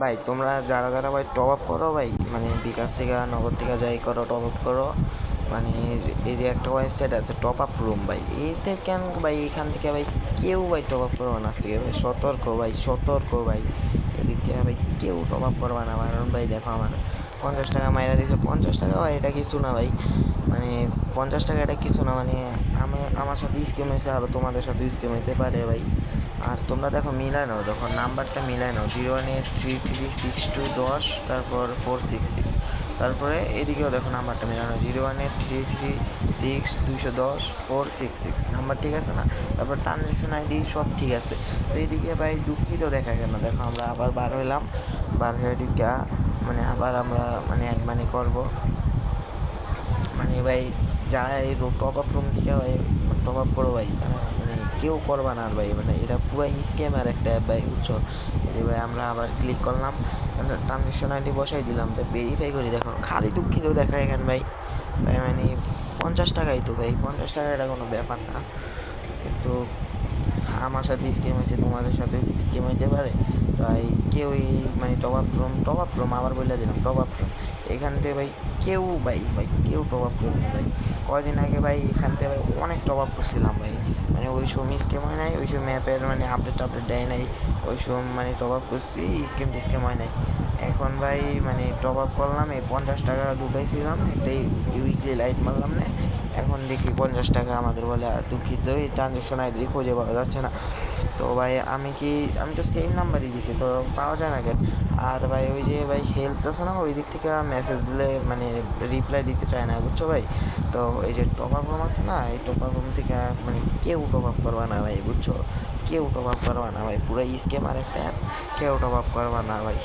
ভাই তোমরা যারা যারা ভাই টপ আপ করো ভাই, মানে বিকাশ থেকে নগদ থেকে যাই করো টপ আপ করো, মানে এই যে একটা ওয়েবসাইট আছে টপ আপ রুম ভাই, এতে কেন ভাই এখান থেকে ভাই কেউ ভাই টপ আপ করবো না, আজ থেকে ভাই সতর্ক ভাই, সতর্ক ভাই, এদিক থেকে ভাই কেউ টপ আপ করবে না। কারণ ভাই দেখো আমার 50 টাকা মাইরা দিয়েছে, 50 টাকা ভাই এটা কিছু না ভাই, মানে 50 টাকা এটা কিছু না, মানে আমার সাথে স্কেম হয়েছে, আরও তোমাদের সাথে স্কেম হতে পারে ভাই। আর তোমরা দেখো মিলাই নাও, দেখো নাম্বারটা মিলাই নাও, 018336210, তারপর 466, তারপরে এদিকেও দেখো নাম্বারটা মিলানো, 018336210 466, নাম্বার ঠিক আছে না? তারপর ট্রানজ্যাকশন আইডি সব ঠিক আছে। তো এইদিকে ভাই দুঃখিত দেখা গেল, দেখো আমরা আবার বার হইলাম, বার হয়ে ঢুকা মানে আবার আমরা মানে অ্যাড মানি করবো, মানে ভাই যারা এই টপ আপ রুম থেকে ভাই টপ আপ করো ভাই, তারা মানে কেউ করবা না আর ভাই, মানে এটা পুরো স্ক্যামার একটা অ্যাপ ভাই, বুঝছো? এই ভাই আমরা আবার ক্লিক করলাম, ট্রানজ্যাকশন আইডি বসাই দিলাম, তো ভেরিফাই করি, দেখো খালি দুঃখিত দেখা এখানে ভাই, ভাই মানে 50 টাকাই তো ভাই, 50 টাকা এটা কোনো ব্যাপার না, কিন্তু আমার সাথে স্কিম হয়েছে, তোমাদের সাথে স্কিম হইতে পারে। তাই কেউই মানে টপ আপ রুম আবার বলে দিলাম, টপ আপ রুম এখান থেকে ভাই কেউ ভাই কেউ টপ আপ করবে না ভাই। কয়দিন আগে ভাই এখান থেকে ভাই অনেক টপ আপ করছিলাম ভাই, মানে ওই সময় স্কিম হয় নাই, ওই সময় ম্যাপের মানে আপডেট দেয় নাই, ওই সময় মানে টপ আপ করছি, স্কিম হয় নাই। এখন ভাই মানে টপ আপ করলাম, এই 50 টাকা ঢুকাইছিলাম, একটাই ইউজলি লাইট মারলাম না, এখন দেখি 50 টাকা আমাদের বলে, আর দুঃখিত এই ট্রানজ্যাকশন আইডি খুঁজে পাওয়া যাচ্ছে না। তো ভাই আমি তো সেম নাম্বারই দিছি, তো পাওয়া যায় না কেন? আর ভাই ওই যে ভাই হেল্প আছে না, ওই দিক থেকে মেসেজ দিলে মানে রিপ্লাই দিতে চায় না, বুঝছো ভাই? তো এই যে টপ আপ রুম আছে না, এই টপ আপ রুম থেকে মানে কেউ টপ আপ করবা না ভাই, বুঝছো? কেউ টপ আপ করবা না ভাই, পুরো স্ক্যামার একটা অ্যাপ, কেউ টপ আপ করবা না ভাই।